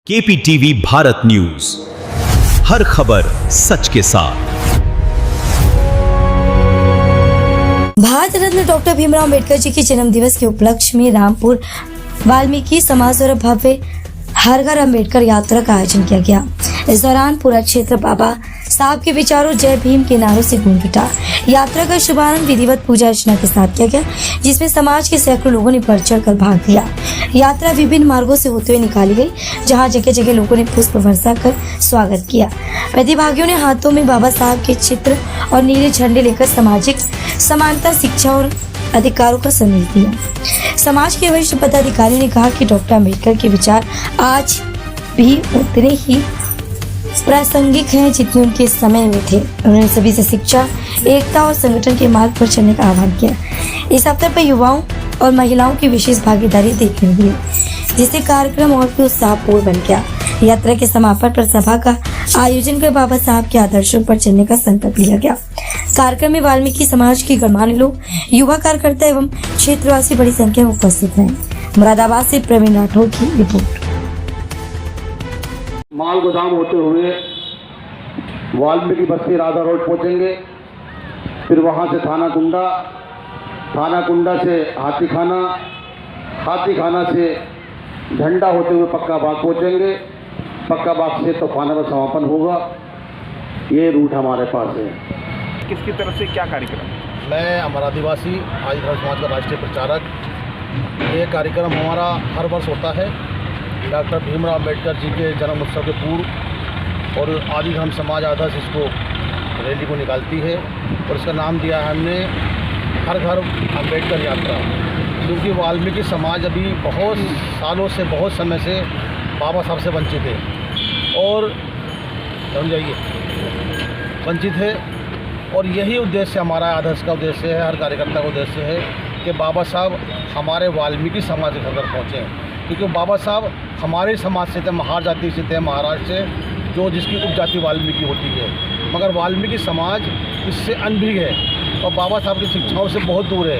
केपीटीवी Bharat news, हर खबर सच के साथ। भारत रत्न डॉक्टर भीमराव अंबेडकर जी के जन्म दिवस के उपलक्ष्य में रामपुर वाल्मीकि समाज द्वारा भव्य हर घर अंबेडकर यात्रा का आयोजन किया गया। इस दौरान पूरा क्षेत्र बाबा साहब के विचारों जय भीम के नारों से गूंज उठा। यात्रा का शुभारंभ विधिवत पूजा अर्चना के साथ किया गया, जिसमें समाज के सैकड़ों लोगों ने बढ़ चढ़ कर भाग लिया। यात्रा विभिन्न मार्गों से होते हुए निकाली गई, जहां जगह जगह लोगों ने पुष्प वर्षा कर स्वागत किया। प्रतिभागियों ने हाथों में बाबा साहब के चित्र और नीले झंडे लेकर सामाजिक समानता, शिक्षा और अधिकारों का संदेश दिया। समाज के वरिष्ठ पदाधिकारी ने कहा कि डॉक्टर अंबेडकर के विचार आज भी उतने ही प्रासंगिक हैं जितने उनके समय में थे। उन्होंने सभी से शिक्षा, एकता और संगठन के मार्ग पर चलने का आह्वान किया। इस अवसर पर युवाओं और महिलाओं की विशेष भागीदारी देखने मिली, जिससे कार्यक्रम और भी उत्साहपूर्ण बन गया। यात्रा के समापन पर सभा का आयोजन कर बाबा साहब के आदर्शों पर चलने का संकल्प लिया गया। कार्यक्रम में वाल्मीकि समाज के गणमान्य लोग, युवा कार्यकर्ता एवं क्षेत्रवासी बड़ी संख्या में उपस्थित हैं। मुरादाबाद से प्रवीण राठौर की रिपोर्ट। माल गोदाम होते हुए वाल्मीकि बस्ती राधा रोड पहुंचेंगे, फिर वहां से थाना कुंडा से हाथीखाना से झंडा होते हुए पक्का बाग पहुंचेंगे। पक्का बाग से तूफाना का समापन होगा। ये रूट हमारे पास है। किसकी तरफ से क्या कार्यक्रम? मैं अमर आदिवासी आदिवासी समाज का राष्ट्रीय प्रचारक। ये कार्यक्रम हमारा हर वर्ष होता है डॉक्टर भीमराव अंबेडकर जी के जन्म उत्सव के पूर्व, और आदिधर्म समाज आदर्श इसको रैली को निकालती है और इसका नाम दिया है हमने हर घर अंबेडकर यात्रा, क्योंकि वाल्मीकि समाज अभी बहुत सालों से, बहुत समय से बाबा साहब से वंचित है और समझाइए वंचित है। और यही उद्देश्य हमारा आदर्श का उद्देश्य है, हर कार्यकर्ता का उद्देश्य है कि बाबा साहब हमारे वाल्मीकि समाज के घर घर पहुँचें, क्योंकि बाबा साहब हमारे समाज से थे, महार जाति से थे, महाराष्ट्र से, जो जिसकी उपजाति वाल्मीकि होती है। मगर वाल्मीकि समाज इससे अनभिज्ञ है और बाबा साहब की शिक्षाओं से बहुत दूर है।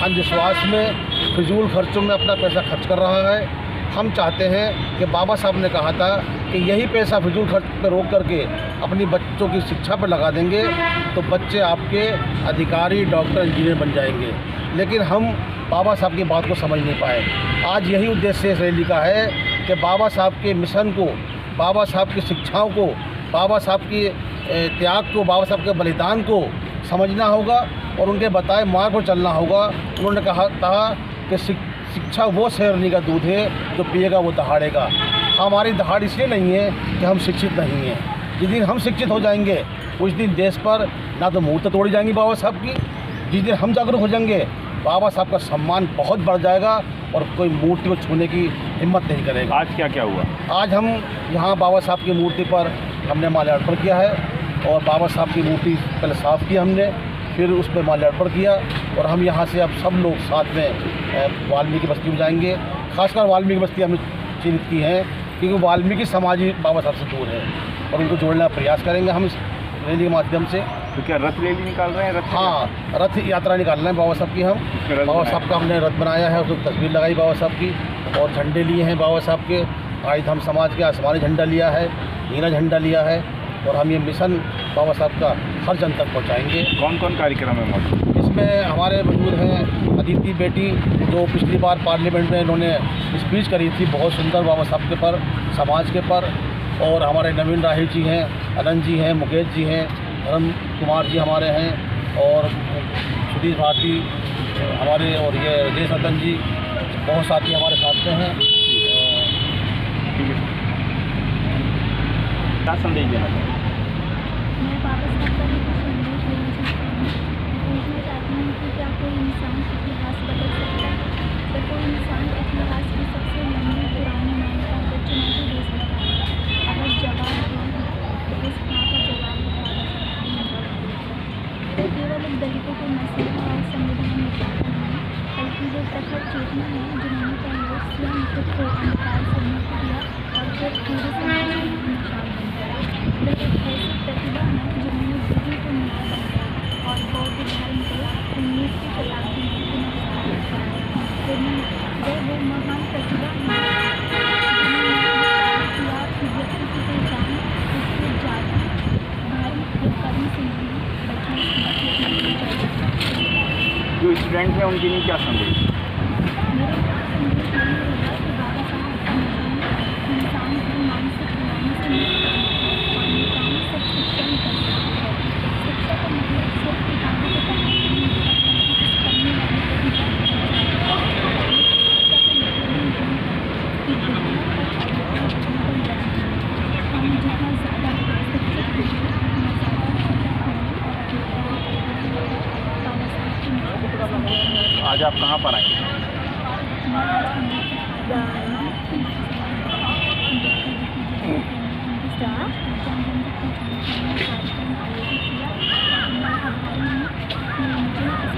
अंधविश्वास में, फिजूल खर्चों में अपना पैसा खर्च कर रहा है। हम चाहते हैं कि बाबा साहब ने कहा था कि यही पैसा फिजूल खर्च पर रोक करके अपनी बच्चों की शिक्षा पर लगा देंगे तो बच्चे आपके अधिकारी, डॉक्टर, इंजीनियर बन जाएंगे। लेकिन हम बाबा साहब की बात को समझ नहीं पाए। आज यही उद्देश्य इस रैली का है कि बाबा साहब के मिशन को, बाबा साहब की शिक्षाओं को, बाबा साहब की त्याग को, बाबा साहब के बलिदान को समझना होगा और उनके बताए मार्ग पर चलना होगा। उन्होंने कहा था कि शिक्षा वो शेरनी का दूध है जो पिएगा वो दहाड़ेगा। हमारी दहाड़ इसलिए नहीं है कि हम शिक्षित नहीं हैं। जिस दिन हम शिक्षित हो जाएंगे उस दिन देश पर ना तो मूर्त तोड़ी जाएंगी बाबा साहब की, जिस दिन हम जागरूक हो जाएंगे बाबा साहब का सम्मान बहुत बढ़ जाएगा और कोई मूर्ति को छूने की हिम्मत नहीं करेगा। आज क्या क्या हुआ? आज हम यहाँ बाबा साहब की मूर्ति पर हमने माल्यार्पण किया है और बाबा साहब की मूर्ति पहले साफ़ की हमने, फिर उस पर माल्यार्पण किया और हम यहाँ से अब सब लोग साथ में वाल्मीकि बस्ती में जाएंगे। खासकर वाल्मीकि बस्ती हमने चिन्हित की है क्योंकि वाल्मीकि समाज ही बाबा साहब से दूर है और उनको जोड़ने का प्रयास करेंगे हम इस रैली के माध्यम से। तो क्या रथ रैली निकाल रहे हैं? हाँ, रथ यात्रा निकाल रहे हैं बाबा साहब की। हम बाबा साहब का हमने रथ बनाया है, उसको तस्वीर लगाई बाबा साहब की और झंडे लिए हैं बाबा साहब के। आदिधर्म समाज के आसमानी झंडा लिया है, नीला झंडा लिया है और हम ये मिशन बाबा साहब का हर जन तक पहुँचाएँगे। कौन कौन कार्यक्रम है मौजूद? इसमें हमारे मौजूद हैं अदिति बेटी, जो पिछली बार पार्लियामेंट में इन्होंने स्पीच करी थी बहुत सुंदर बाबा साहब के पर, समाज के पर। और हमारे नवीन राही जी हैं, अनंत जी हैं, मुकेश जी हैं, धर्म कुमार जी हमारे हैं और सुधीर भारती हमारे, और ये राजेश रतन जी, बहुत साथी हमारे साथ में हैं। क्या संदेश देना चाहिए? मैं बाबा साहब का भी कुछ संदेश देना चाहती हूँ। मैं पूछना चाहती हूँ कि क्या कोई इंसान इतिहास बदल सकता है? क्या कोई इंसान इतिहास की सबसे लंबी पुरानी मान्यता को चुनौती दे सकता है? अगर जवाब है तो उस हाँ का जवाब है केवल एक दलितों के मसले और संविधान निकालना नहीं, बल्कि वो प्रखर चेतना है जिन्होंने पहले स्वयं खुद को अंधकार से मुक्त किया और फिर पूरे समाज में मिसाल बन गया। वह एक ऐसी प्रतिभा है जिन्होंने बुद्धि को न्याय बनाया और बौद्ध धर्म को 19वीं शताब्दी में पुनर्स्थापित किया। वह वो महान प्रतिभा है जिन्होंने स्टूडेंट्स हैं उनके लिए क्या संदेश? मेरे संदेश यही रहेगा कि बाबा साहब इंसान को मानसिक बीमारी से मुक्त करना है और इंसान सिर्फ शिक्षा ही कर सकता है। शिक्षा का मतलब सिर्फ किताबों को पढ़ना नहीं है, बल्कि उस पढ़ने वाले को भी जानना है। शिक्षा का मतलब ही नहीं है कि दुनिया पर आगे बढ़ने का लक्ष्य है। हम जितना ज़्यादा शिक्षित होंगे उतना ज़्यादा सजग होंगे और अपने बाबा साहब की मदद कर सकेंगे। आज आप कहाँ पर आए? मैं आज अम्बेडकर जी की कार्यक्रम आयोजित किया। मैं आभारी हूँ कि मुझे इस